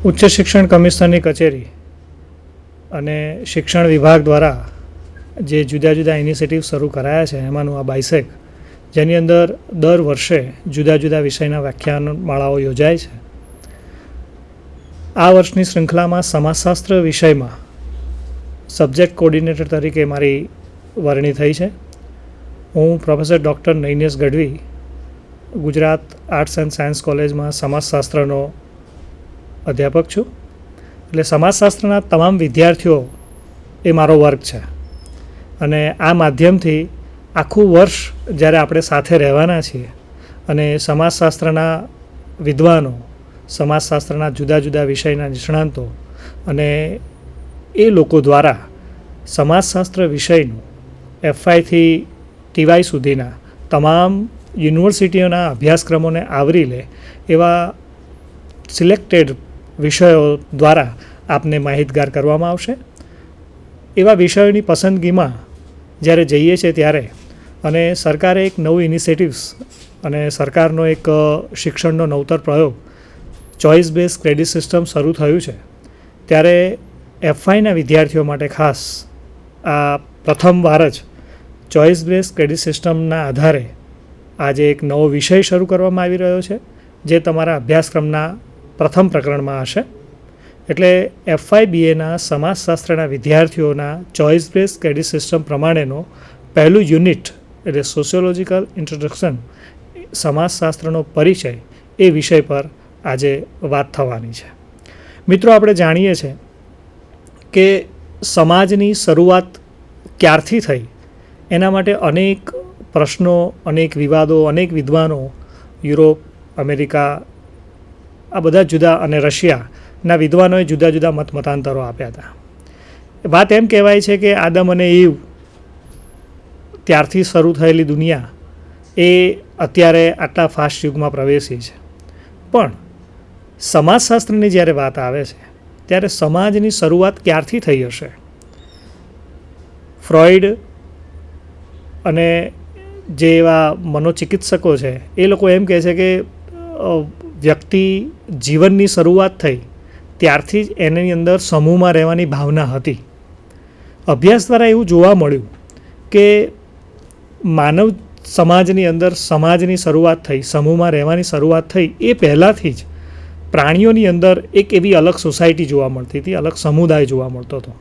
ઉચ્ચ શિક્ષણ કમિશનરની કચેરી અને શિક્ષણ વિભાગ દ્વારા જે જુદા જુદા ઇનિશિયેટિવ શરૂ કરાયા છે એમાંનું આ બાયસેક, જેની અંદર દર વર્ષે જુદા જુદા વિષયના વ્યાખ્યાનમાળાઓ યોજાય છે. આ વર્ષની શૃંખલામાં સમાજશાસ્ત્ર વિષયમાં સબ્જેક્ટ કોર્ડિનેટર તરીકે મારી વરણી થઈ છે. હું professor doctor Nainesh Gadhvi, Gujarat arts and science કોલેજમાં સમાજશાસ્ત્રનો અધ્યાપક છું. એટલે સમાજશાસ્ત્રના તમામ વિદ્યાર્થીઓ એ મારો વર્ગ છે અને આ માધ્યમથી આખું વર્ષ જ્યારે આપણે સાથે રહેવાના છીએ અને સમાજશાસ્ત્રના વિદ્વાનો, સમાજશાસ્ત્રના જુદા જુદા વિષયના નિષ્ણાંતો અને એ લોકો દ્વારા સમાજશાસ્ત્ર વિષયનું FYથી TY સુધીના તમામ યુનિવર્સિટીઓના અભ્યાસક્રમોને આવરી લે એવા સિલેક્ટેડ વિષયો દ્વારા આપને માહિતગાર કરવામાં આવશે. એવા વિષયોની પસંદગીમાં જ્યારે જઈએ છીએ ત્યારે અને સરકારે એક નવું ઇનિશિયેટિવ્સ અને સરકારનો એક શિક્ષણનો નવતર પ્રયોગ ચોઇસ બેઝ ક્રેડિટ સિસ્ટમ શરૂ થયું છે, ત્યારે FYના વિદ્યાર્થીઓ માટે ખાસ આ પ્રથમવાર જ ચોઇસ બેઝ ક્રેડિટ સિસ્ટમના આધારે આજે એક નવો વિષય શરૂ કરવામાં આવી રહ્યો છે, જે તમારા અભ્યાસક્રમના પ્રથમ પ્રકરણમાં હશે. એટલે FYBAના સમાજશાસ્ત્રના વિદ્યાર્થીઓના ચોઇસ બેઝ ક્રેડિટ સિસ્ટમ પ્રમાણેનો પહેલું યુનિટ એટલે સોશિયોલોજીકલ ઇન્ટ્રોડક્શન, સમાજશાસ્ત્રનો પરિચય, એ વિષય પર આજે વાત થવાની છે. મિત્રો, આપણે જાણીએ છીએ કે સમાજની શરૂઆત ક્યારથી થઈ એના માટે અનેક પ્રશ્નો, અનેક વિવાદો, અનેક વિદ્વાનો યુરોપ, અમેરિકા, આ બધા જુદા અને રશિયાના વિદ્વાનોએ જુદા જુદા મતાંતરો આપ્યા હતા. વાત એમ કહેવાય છે કે આદમ અને ઈવ ત્યારથી શરૂ થયેલી દુનિયા એ અત્યારે આટલા ફાસ્ટ યુગમાં પ્રવેશી છે. પણ સમાજશાસ્ત્રની જ્યારે વાત આવે છે ત્યારે સમાજની શરૂઆત ક્યારથી થઈ હશે? ફ્રોઈડ અને જે એવા મનોચિકિત્સકો છે એ લોકો એમ કહે છે કે વ્યક્તિ જીવનની શરૂઆત થઈ ત્યારથી જ એની અંદર સમૂહમાં રહેવાની ભાવના હતી. અભ્યાસ દ્વારા એવું જોવા મળ્યું કે માનવ સમાજની અંદર સમાજની શરૂઆત થઈ, સમૂહમાં રહેવાની શરૂઆત થઈ એ પહેલાંથી જ પ્રાણીઓની અંદર એક એવી અલગ સોસાયટી જોવા મળતી હતી, અલગ સમુદાય જોવા મળતો હતો.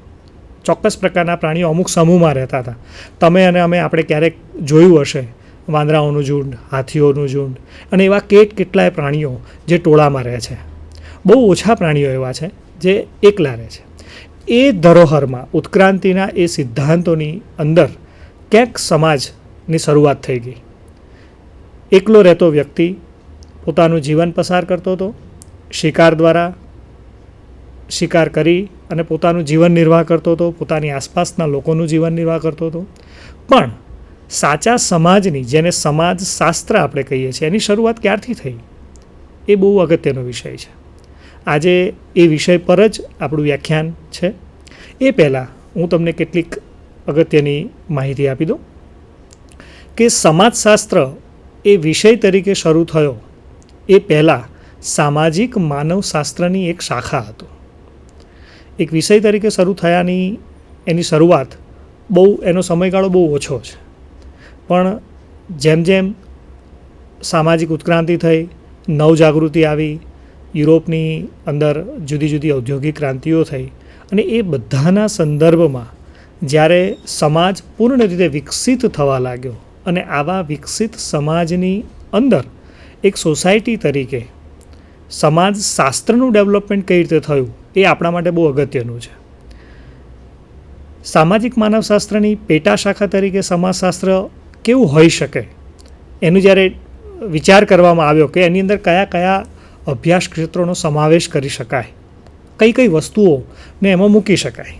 ચોક્કસ પ્રકારના પ્રાણીઓ અમુક સમૂહમાં રહેતા હતા. તમે અને અમે આપણે ક્યારેક જોયું હશે વાંદરાઓનું ઝુંડ, હાથીઓનું ઝુંડ અને એવા કેટલાય પ્રાણીઓ જે ટોળામાં રહે છે. બહુ ઓછા પ્રાણીઓ એવા છે જે એકલા રહે છે. એ ધરોહરમાં ઉત્ક્રાંતિના એ સિદ્ધાંતોની અંદર ક્યાંક સમાજની શરૂઆત થઈ ગઈ. એકલો રહેતો વ્યક્તિ પોતાનું જીવન પસાર કરતો હતો, શિકાર દ્વારા શિકાર કરી અને પોતાનું જીવન નિર્વાહ કરતો હતો, પોતાની આસપાસના લોકોનું જીવન નિર્વાહ કરતો હતો. પણ સાચા સમાજની, જેને સમાજ શાસ્ત્ર આપણે કહીએ છીએ, એની શરૂઆત ક્યારથી થઈ એ બહુ અગત્યનો વિષય છે. આજે એ વિષય પર જ આપણું વ્યાખ્યાન છે. એ પહેલાં હું તમને કેટલીક અગત્યની માહિતી આપી દઉં કે સમાજશાસ્ત્ર એ વિષય તરીકે શરૂ થયો એ પહેલાં સામાજિક માનવશાસ્ત્રની એક શાખા હતો. એક વિષય તરીકે શરૂ થયાની એની શરૂઆત એનો સમયગાળો બહુ ઓછો છે. પણ જેમ જેમ સામાજિક ઉત્ક્રાંતિ થઈ, નવજાગૃતિ આવી, યુરોપની અંદર જુદી જુદી ઔદ્યોગિક ક્રાંતિઓ થઈ અને એ બધાના સંદર્ભમાં જ્યારે સમાજ પૂર્ણ રીતે વિકસિત થવા લાગ્યો અને આવા વિકસિત સમાજની અંદર એક સોસાયટી તરીકે સમાજશાસ્ત્રનું ડેવલપમેન્ટ કઈ રીતે થયું એ આપણા માટે બહુ અગત્યનું છે. સામાજિક માનવશાસ્ત્રની પેટા શાખા તરીકે સમાજશાસ્ત્ર કેવું હોઈ શકે એનું જ્યારે વિચાર કરવામાં આવ્યો કે એની અંદર કયા કયા અભ્યાસ ક્ષેત્રોનો સમાવેશ કરી શકાય, કઈ કઈ વસ્તુઓને એમાં મૂકી શકાય.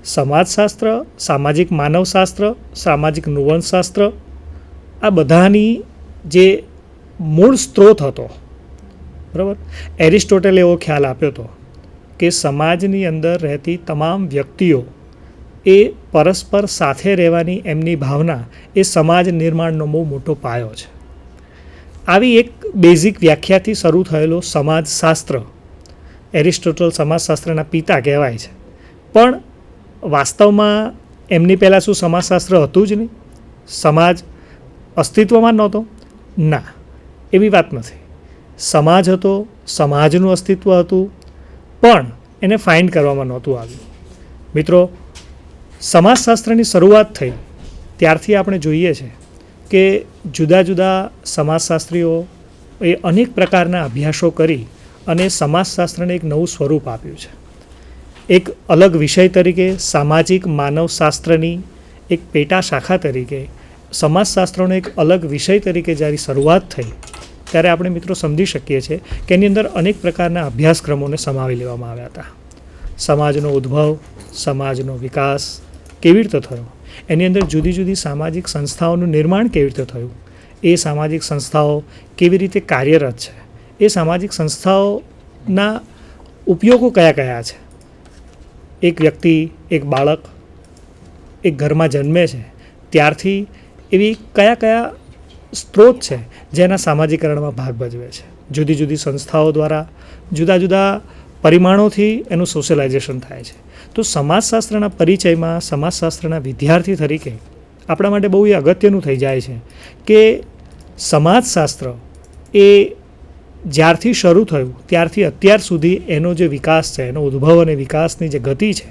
સમાજશાસ્ત્ર, સામાજિક માનવશાસ્ત્ર, સામાજિક નુવંશશાસ્ત્ર, આ બધાની જે મૂળ સ્ત્રોત હતો, બરાબર, એરિસ્ટોટલે એવો ખ્યાલ આપ્યો હતો કે સમાજની અંદર રહેતી તમામ વ્યક્તિઓ એ પરસ્પર સાથે રહેવાની એમની ભાવના એ સમાજ નિર્માણનો બહુ મોટો પાયો છે. આવી એક બેઝિક વ્યાખ્યાથી શરૂ થયેલો સમાજશાસ્ત્ર, એરિસ્ટોટલ સમાજશાસ્ત્રના પિતા કહેવાય છે, પણ વાસ્તવમાં એમની પહેલાં શું સમાજશાસ્ત્ર હતું જ નહીં? સમાજ અસ્તિત્વમાં નહોતો? ના, એવી વાત નથી. સમાજ હતો, સમાજનું અસ્તિત્વ હતું, પણ એને ફાઇન્ડ કરવામાં નહોતું આવ્યું. મિત્રો, સમાજશાસ્ત્રની શરૂઆત થઈ ત્યારથી આપણે જોઈએ છે કે જુદા જુદા સમાજશાસ્ત્રીઓ એ અનેક પ્રકારના અભ્યાસો કરી અને સમાજશાસ્ત્રને એક નવું સ્વરૂપ આપ્યું છે. એક અલગ વિષય તરીકે સામાજિક માનવશાસ્ત્રની એક પેટા શાખા તરીકે સમાજશાસ્ત્રનો એક અલગ વિષય તરીકે જ્યારે શરૂઆત થઈ ત્યારે આપણે મિત્રો સમજી શકીએ છીએ કે એની અંદર અનેક પ્રકારના અભ્યાસક્રમોને સમાવી લેવામાં આવ્યા હતા. સમાજનો ઉદ્ભવ, સમાજનો વિકાસ કેવી રીતે થયો, એની અંદર જુદી જુદી સામાજિક સંસ્થાઓનું નિર્માણ કેવી રીતે થયું, એ સામાજિક સંસ્થાઓ કેવી રીતે કાર્યરત છે, એ સામાજિક સંસ્થાઓના ઉપયોગો કયા કયા છે. એક વ્યક્તિ, એક બાળક એક ઘરમાં જન્મે છે ત્યારથી એવી કયા કયા સ્ત્રોત છે જેના સામાજિકરણમાં ભાગ ભજવે છે. જુદી જુદી સંસ્થાઓ દ્વારા જુદા જુદા પરિમાણોથી એનું સોશિયલાઇઝેશન થાય છે. તો સમાજશાસ્ત્રના પરિચયમાં સમાજશાસ્ત્રના વિદ્યાર્થી તરીકે આપણા માટે બહુ એ અગત્યનું થઈ જાય છે કે સમાજશાસ્ત્ર એ જ્યારથી શરૂ થયું ત્યારથી અત્યાર સુધી એનો જે વિકાસ છે, એનો ઉદ્ભવ અને વિકાસની જે ગતિ છે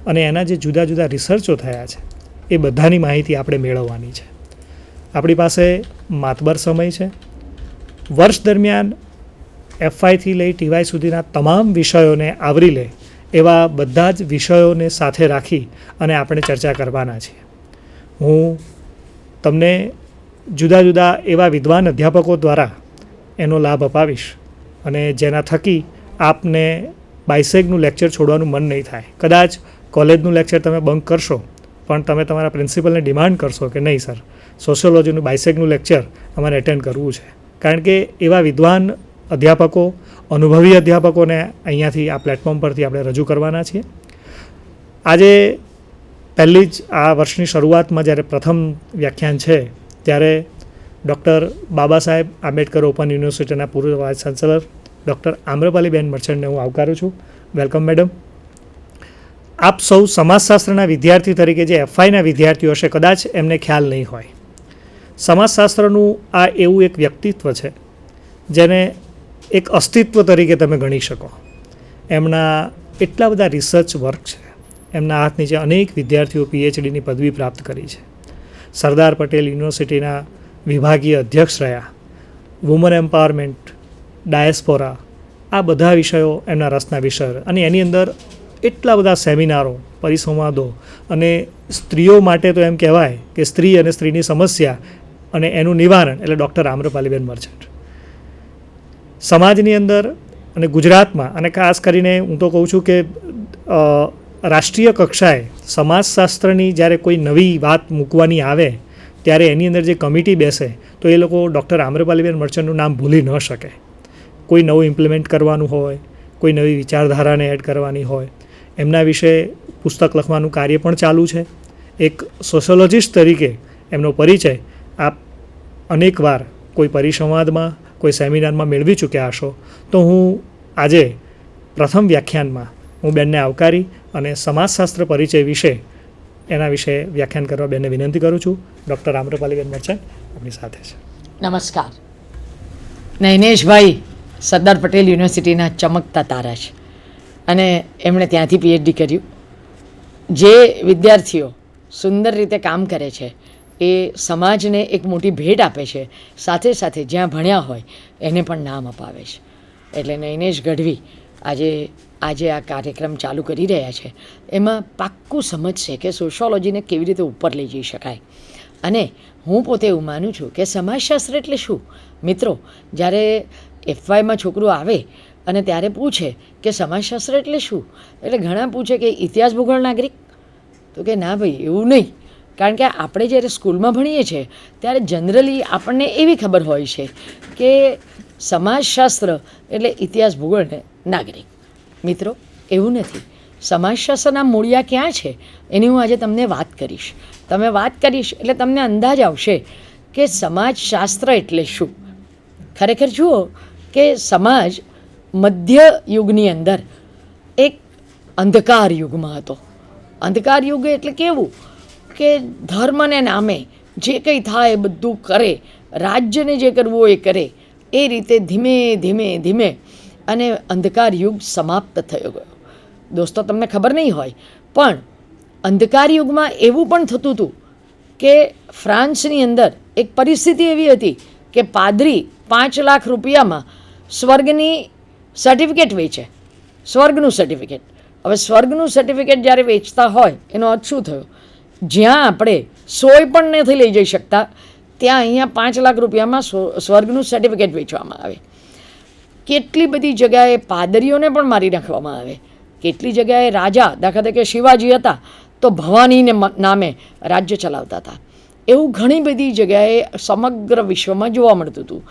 અને એના જે જુદા જુદા રિસર્ચો થયા છે એ બધાની માહિતી આપણે મેળવવાની છે. આપણી પાસે માતબર સમય છે. વર્ષ દરમિયાન FYથી લઈ TY સુધીના તમામ વિષયોને આવરી લે એવા બધા જ વિષયોને સાથે રાખી અને આપણે ચર્ચા કરવાના છીએ. હું તમને જુદા જુદા એવા વિદ્વાન અધ્યાપકો દ્વારા એનો લાભ અપાવીશ અને જેના થકી આપને બાયસેગનું લેક્ચર છોડવાનું મન નહીં થાય. કદાચ કોલેજનું લેક્ચર તમે બંક કરશો પણ તમે તમારા પ્રિન્સિપલને ડિમાન્ડ કરશો કે નહીં સર, સોશિયોલોજીનું બાયસેગનું લેક્ચર અમારે એટેન્ડ કરવું છે. કારણ કે એવા વિદ્વાન અધ્યાપકો, અનુભવી અધ્યાપકોને અહીંયાથી આ પ્લેટફોર્મ પરથી આપણે રજૂ કરવાના છીએ. આજે પહેલી જ આ વર્ષની શરૂઆતમાં જ્યારે પ્રથમ વ્યાખ્યાન છે ત્યારે ડૉક્ટર બાબા સાહેબ આંબેડકર ઓપન યુનિવર્સિટીના પૂર્વ વાઇસ ચાન્સેલર ડૉક્ટર આમ્રપાલીબેન મર્ચન્ટને હું આવકારું છું. Welcome madam. આપ સૌ સમાજશાસ્ત્રના વિદ્યાર્થી તરીકે જે FYના વિદ્યાર્થીઓ હશે કદાચ એમને ખ્યાલ નહીં હોય. સમાજશાસ્ત્રનું આ એવું એક વ્યક્તિત્વ છે જેને એક અસ્તિત્વ તરીકે તમે ગણી શકો. એમના એટલા બધા રિસર્ચ વર્ક છે, એમના હાથ નીચે અનેક વિદ્યાર્થીઓ PhDની પદવી પ્રાપ્ત કરી છે. સરદાર પટેલ યુનિવર્સિટીના વિભાગીય અધ્યક્ષ રહ્યા. વુમન એમ્પાવરમેન્ટ, ડાયસ્પોરા, આ બધા વિષયો એમના રસના વિષયો અને એની અંદર એટલા બધા સેમિનારો, પરિસંવાદો અને સ્ત્રીઓ માટે તો એમ કહેવાય કે સ્ત્રી અને સ્ત્રીની સમસ્યા અને એનું નિવારણ એટલે ડૉક્ટર આમ્રપાલીબેન મર્ચન્ટ. સમાજની અંદર અને ગુજરાતમાં અને ખાસ કરીને હું તો કહું છું કે રાષ્ટ્રીય કક્ષાએ સમાજશાસ્ત્રની જ્યારે કોઈ નવી વાત મૂકવાની આવે ત્યારે એની અંદર જે કમિટી બેસે તો એ લોકો ડૉક્ટર આમ્રપાલીબેન મર્ચન્ટનું નામ ભૂલી ન શકે. કોઈ નવું ઇમ્પ્લિમેન્ટ કરવાનું હોય, કોઈ નવી વિચારધારાને એડ કરવાની હોય, એમના વિશે પુસ્તક લખવાનું કાર્ય પણ ચાલુ છે. એક સોશિયોલોજિસ્ટ તરીકે એમનો પરિચય આપ અનેકવાર કોઈ પરિસંવાદમાં, કોઈ સેમિનારમાં મેળવી ચૂક્યા હશો. તો હું આજે પ્રથમ વ્યાખ્યાનમાં હું બેનને આવકારી અને સમાજશાસ્ત્ર પરિચય વિશે એના વિશે વ્યાખ્યાન કરવા બેનને વિનંતી કરું છું. ડૉક્ટર આમ્રપાલીબેન મર્ચન્ટ આપણી સાથે છે. નમસ્કાર. નૈનેશભાઈ સરદાર પટેલ યુનિવર્સિટીના ચમકતા તારા છે અને એમણે ત્યાંથી PhD કર્યું. જે વિદ્યાર્થીઓ સુંદર રીતે કામ કરે છે એ સમાજને એક મોટી ભેટ આપે છે, સાથે સાથે જ્યાં ભણ્યા હોય એને પણ નામ અપાવે છે. એટલે નૈનેશ ગઢવી આજે આ કાર્યક્રમ ચાલુ કરી રહ્યા છે એમાં પાક્કું સમજશે કે સોશિયોલોજીને કેવી રીતે ઉપર લઈ જઈ શકાય. અને હું પોતે એવું માનું છું કે સમાજશાસ્ત્ર એટલે શું? મિત્રો, જ્યારે FYમાં છોકરું આવે અને ત્યારે પૂછે કે સમાજશાસ્ત્ર એટલે શું, એટલે ઘણા પૂછે કે ઇતિહાસ, ભૂગોળ, નાગરિક. તો કે ના ભાઈ, એવું નહીં. કારણ કે આપણે જ્યારે સ્કૂલમાં ભણીએ છીએ ત્યારે જનરલી આપણને એવી ખબર હોય છે કે સમાજશાસ્ત્ર એટલે ઇતિહાસ, ભૂગોળ ને નાગરિક. મિત્રો, એવું નથી. સમાજશાસ્ત્રના મૂળિયા ક્યાં છે એની હું આજે તમને વાત કરીશ. તમે વાત કરીશ એટલે તમને અંદાજ આવશે કે સમાજશાસ્ત્ર એટલે શું. ખરેખર જુઓ કે સમાજ મધ્ય યુગની અંદર એક અંધકાર યુગમાં હતો. અંધકાર યુગ એટલે કેવું કે ધર્મને નામે જે કંઈ થાય એ બધું કરે, રાજ્યને જે કરવું હોય એ કરે, એ રીતે ધીમે ધીમે ધીમે અને અંધકાર યુગ સમાપ્ત થયો ગયો. દોસ્તો, તમને ખબર નહીં હોય પણ અંધકાર યુગમાં એવું પણ થતું હતું કે ફ્રાન્સની અંદર એક પરિસ્થિતિ એવી હતી કે પાદરી 5 લાખ રૂપિયામાં સ્વર્ગની સર્ટિફિકેટ વેચે. સ્વર્ગનું સર્ટિફિકેટ. હવે સ્વર્ગનું સર્ટિફિકેટ જ્યારે વેચતા હોય એનો અર્થ શું થયો? જ્યાં આપણે સોય પણ નથી લઈ જઈ શકતા ત્યાં અહીંયા 5 લાખ રૂપિયામાં સ્વર્ગનું સર્ટિફિકેટ વેચવામાં આવે. કેટલી બધી જગ્યાએ પાદરીઓને પણ મારી નાખવામાં આવે. કેટલી જગ્યાએ રાજા, દાખલા તરીકે શિવાજી હતા તો ભવાનીને નામે રાજ્ય ચલાવતા હતા. એવું ઘણી બધી જગ્યાએ સમગ્ર વિશ્વમાં જોવા મળતું હતું.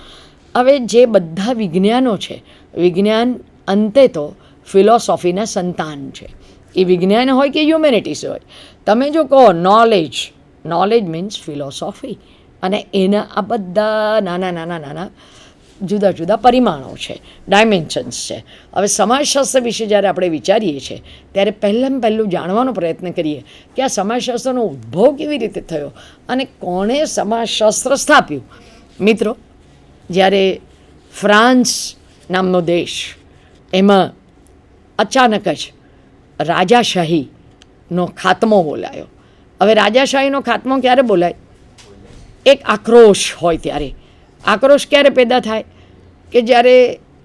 હવે જે બધા વિજ્ઞાનો છે, વિજ્ઞાન અંતે તો ફિલોસોફીના સંતાન છે. એ વિજ્ઞાન હોય કે હ્યુમેનિટીઝ હોય. તમે જો કહો નોલેજ મીન્સ ફિલોસોફી, અને એના આ બધા નાના નાના નાના જુદા જુદા પરિમાણો છે, ડાયમેન્શન્સ છે. હવે સમાજશાસ્ત્ર વિશે જ્યારે આપણે વિચારીએ છીએ ત્યારે પહેલું જાણવાનો પ્રયત્ન કરીએ કે આ સમાજશાસ્ત્રનો ઉદ્ભવ કેવી રીતે થયો અને કોણે સમાજશાસ્ત્ર સ્થાપ્યું. મિત્રો, જ્યારે ફ્રાન્સ નામનો દેશ, એમાં અચાનક જ રાજાશાહીનો ખાત્મો બોલાયો. હવે રાજાશાહીનો ખાત્મો ક્યારે બોલાય? એક આક્રોશ હોય ત્યારે. આક્રોશ ક્યારે પેદા થાય? કે જ્યારે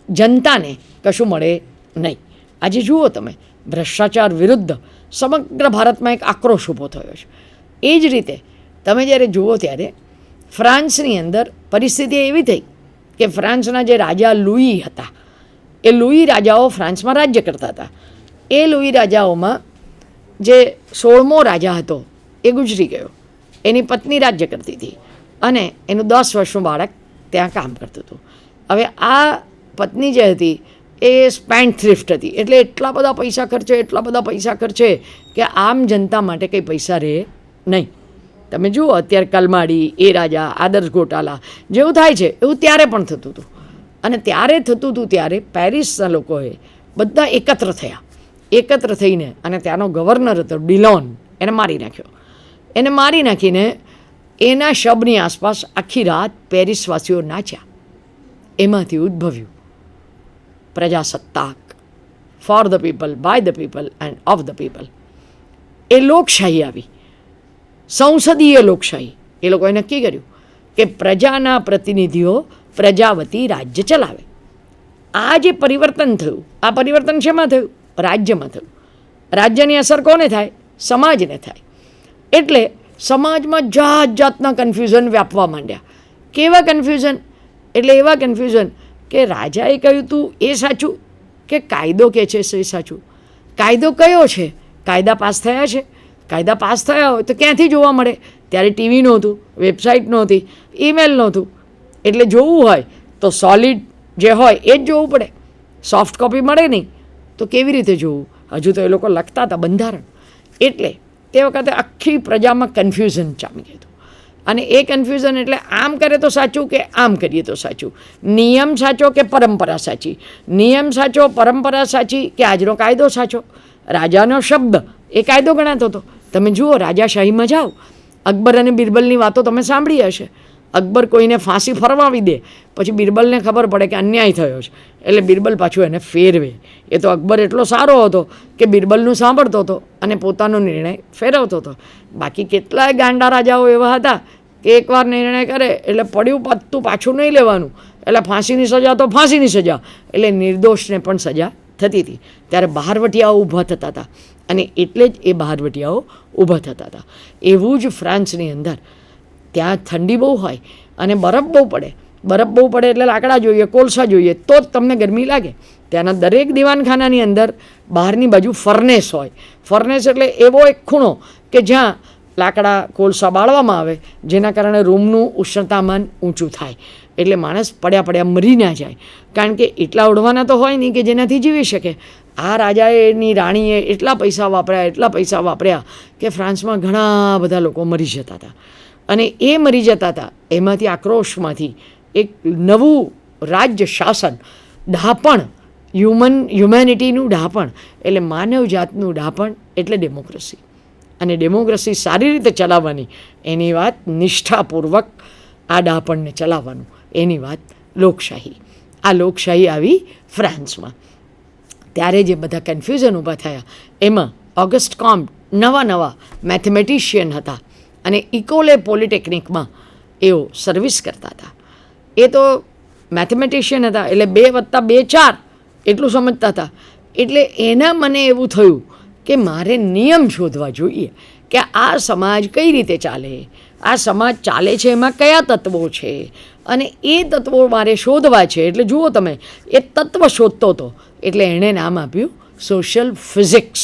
જનતાને કશું મળે નહીં. આજે જુઓ તમે, ભ્રષ્ટાચાર વિરુદ્ધ સમગ્ર ભારતમાં એક આક્રોશ ઊભો થયો છે. એ જ રીતે તમે જ્યારે જુઓ ત્યારે ફ્રાન્સની અંદર પરિસ્થિતિ એવી થઈ કે ફ્રાન્સના જે રાજા લુઈ હતા, એ લુઈ રાજાઓ ફ્રાન્સમાં રાજ્ય કરતા હતા. એ લુઈ રાજાઓમાં જે 16મો રાજા હતો એ ગુજરી ગયો. એની પત્ની રાજ્ય કરતી હતી અને એનું 10 વર્ષનું બાળક ત્યાં કામ કરતું હતું. હવે આ પત્ની જે હતી એ સ્પેન્ડ થ્રિફ્ટ હતી, એટલે એટલા બધા પૈસા ખર્ચે કે આમ જનતા માટે કંઈ પૈસા રહે નહીં. તમે જુઓ અત્યારે કલમાડી, એ રાજા, આદર્શ ગોટાલા જેવું થાય છે એવું ત્યારે પણ થતું હતું. અને ત્યારે પેરિસના લોકોએ બધા એકત્ર થઈને અને ત્યાંનો ગવર્નર હતો ડિલોન, એને મારી નાખ્યો. એને મારી નાખીને એના શબની આસપાસ આખી રાત પેરિસવાસીઓ નાચ્યા. એમાંથી ઉદ્ભવ્યું પ્રજાસત્તાક, for the people, by the people and of the people. એ લોકશાહી આવી, સંસદીય લોકશાહી. એ લોકોએ નક્કી કર્યું કે પ્રજાના પ્રતિનિધિઓ પ્રજા વતી રાજ્ય ચલાવે. આ જે પરિવર્તન થયું, આ પરિવર્તન શેમાં થયું? રાજ્યમાં થયું. રાજ્યની અસર કોને થાય? સમાજને થાય. એટલે સમાજમાં જાતના કન્ફ્યુઝન વ્યાપવા માંડ્યા. કેવા કન્ફ્યુઝન? એટલે એવા કન્ફ્યુઝન કે રાજાએ કહ્યું તું એ સાચું કે કાયદો કહે છે એ સાચું? કાયદો કયો છે? કાયદા પાસ થયા છે? કાયદા પાસ થયા હોય તો ક્યાંથી જોવા મળે? ત્યારે ટીવી નહોતું, વેબસાઇટ નહોતી, ઈમેલ નહોતું. એટલે જોવું હોય તો સોલિડ જે હોય એ જ જોવું પડે. સોફ્ટ કોપી મળે નહીં તો કેવી રીતે જોવું? હજુ તો એ લોકો લખતા હતા બંધારણ. એટલે તે વખતે આખી પ્રજામાં કન્ફ્યુઝન જામી ગયું હતું. અને એ કન્ફ્યુઝન એટલે આમ કરે તો સાચું કે આમ કરીએ તો સાચું? નિયમ સાચો કે પરંપરા સાચી? નિયમ સાચો, પરંપરા સાચી કે આજનો કાયદો સાચો? રાજાનો શબ્દ એ કાયદો ગણાતો હતો. તમે જુઓ, રાજાશાહીમાં જાઓ, અકબર અને બિરબલની વાતો તમે સાંભળી હશે. અકબર કોઈને ફાંસી ફરમાવી દે, પછી બિરબલને ખબર પડે કે અન્યાય થયો છે, એટલે બિરબલ પાછું એને ફેરવે. એ તો અકબર એટલો સારો હતો કે બિરબલનું સાંભળતો હતો અને પોતાનો નિર્ણય ફેરવતો હતો. બાકી કેટલાય ગાંડા રાજાઓ એવા હતા કે એકવાર નિર્ણય કરે એટલે પડ્યું પત્તું પાછું નહીં લેવાનું, એટલે ફાંસીની સજા તો ફાંસીની સજા, એટલે નિર્દોષને પણ સજા થતી હતી. ત્યારે બહારવટિયાઓ ઊભા થતા હતા અને એટલે જ એ બહારવટિયાઓ ઊભા થતા હતા. એવું જ ફ્રાન્સની અંદર ત્યાં ઠંડી બહુ હોય અને બરફ બહુ પડે એટલે લાકડા જોઈએ, કોલસા જોઈએ તો જ તમને ગરમી લાગે. ત્યાંના દરેક દીવાનખાનાની અંદર બહારની બાજુ ફર્નેસ હોય. ફર્નેસ એટલે એવો એક ખૂણો કે જ્યાં લાકડા, કોલસા બાળવામાં આવે, જેના કારણે રૂમનું ઉષ્ણતામાન ઊંચું થાય. એટલે માણસ પડ્યા મરી ના જાય, કારણ કે એટલા ઓઢવાના તો હોય નહીં કે જેનાથી જીવી શકે. આ રાજાએ એની રાણીએ એટલા પૈસા વાપર્યા કે ફ્રાન્સમાં ઘણા બધા લોકો મરી જતા હતા. અને એ મરી જતા હતા એમાંથી આક્રોશમાંથી એક નવું રાજ્ય શાસન, ડહાપણ, હ્યુમેનિટીનું ડહાપણ, એટલે માનવ જાતનું ડહાપણ એટલે ડેમોક્રેસી. અને ડેમોક્રેસી સારી રીતે ચલાવવાની એની વાત નિષ્ઠાપૂર્વક, આ ડહાપણને ચલાવવાનું એની વાત લોકશાહી. આ લોકશાહી આવી ફ્રાન્સમાં. ત્યારે જે બધા કન્ફ્યુઝન ઊભા થયા એમાં ઓગસ્ટ કોમ્ટ નવા મેથેમેટિશિયન હતા અને ઇકોલે પોલિટેકનિકમાં એઓ સર્વિસ કરતા હતા. એ તો મેથેમેટિશિયન હતા એટલે 2 + 2 4 એટલું સમજતા હતા. એટલે એના મને એવું થયું કે મારે નિયમ શોધવા જોઈએ કે આ સમાજ કઈ રીતે ચાલે, આ સમાજ ચાલે છે એમાં કયા તત્વો છે, અને એ તત્વો મારે શોધવા છે. એટલે જુઓ તમે, એ તત્વ શોધતો હતો એટલે એણે નામ આપ્યું સોશિયલ ફિઝિક્સ.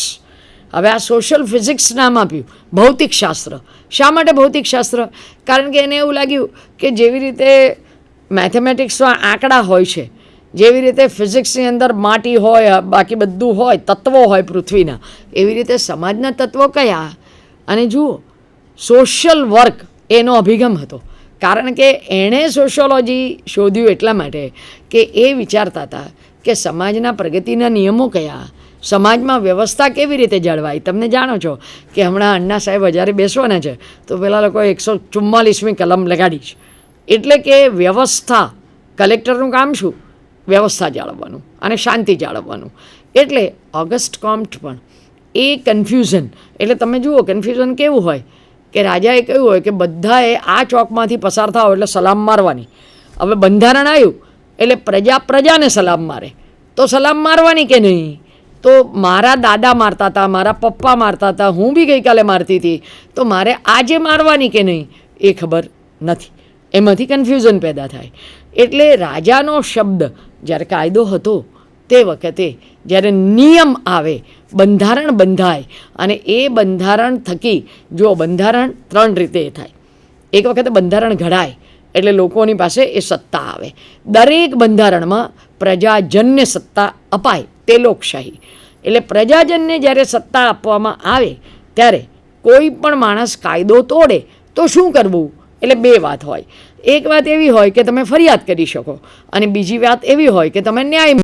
હવે આ સોશિયલ ફિઝિક્સ નામ આપ્યું ભૌતિકશાસ્ત્ર. શા માટે ભૌતિકશાસ્ત્ર? કારણ કે એને એવું લાગ્યું કે જેવી રીતે મેથેમેટિક્સમાં આંકડા હોય છે, જેવી રીતે ફિઝિક્સની અંદર માટી હોય, બાકી બધું હોય, તત્વો હોય પૃથ્વીના, એવી રીતે સમાજના તત્વો કયા. અને જુઓ, સોશિયલ વર્ક એનો અભિગમ હતો. કારણ કે એણે સોશિયોલોજી શોધ્યું એટલા માટે કે એ વિચારતા હતા કે સમાજના પ્રગતિના નિયમો કયા, સમાજમાં વ્યવસ્થા કેવી રીતે જળવાય. તમને જાણો છો કે હમણાં અण्णा સાહેબ જ્યારે બેસવાના છે તો પેલા લોકોએ 144મી કલમ લગાડી છે. એટલે કે વ્યવસ્થા, કલેક્ટરનું કામ શું? વ્યવસ્થા જાળવવાનું અને શાંતિ જાળવવાનું. એટલે ઓગસ્ટ કોમ્ટ પણ એ કન્ફ્યુઝન, એટલે તમે જુઓ કન્ફ્યુઝન કેવું હોય કે રાજાએ કહ્યું હોય કે બધાએ આ ચોકમાંથી પસાર થાવ એટલે સલામ મારવાની. હવે બંધારણ આવ્યું એટલે પ્રજાને સલામ મારે, તો સલામ મારવાની કે નહીં? તો મારા દાદા મારતા હતા, મારા પપ્પા મારતા હતા, હું બી ગઈકાલે મારતી હતી, તો મારે આજે મારવાની કે નહીં એ ખબર નથી. એમાંથી કન્ફ્યુઝન પેદા થાય. એટલે રાજાનો શબ્દ જ્યારે કાયદો હતો તે વખતે જ્યારે નિયમ આવે, બંધારણ બંધાય, અને એ બંધારણ થકી, જો બંધારણ 3 રીતે થાય. એક વખતે બંધારણ ઘડાય એટલે લોકોની પાસે એ સત્તા આવે. દરેક બંધારણમાં પ્રજાજનને સત્તા અપાય, તે લોકશાહી. એટલે પ્રજાજનને જ્યારે સત્તા આપવામાં આવે ત્યારે કોઈ પણ માણસ કાયદો તોડે તો શું કરવું? એટલે 2 વાત હોય. એક વાત એવી હોય કે તમે ફરિયાદ કરી શકો, અને બીજી વાત એવી હોય કે તમે ન્યાય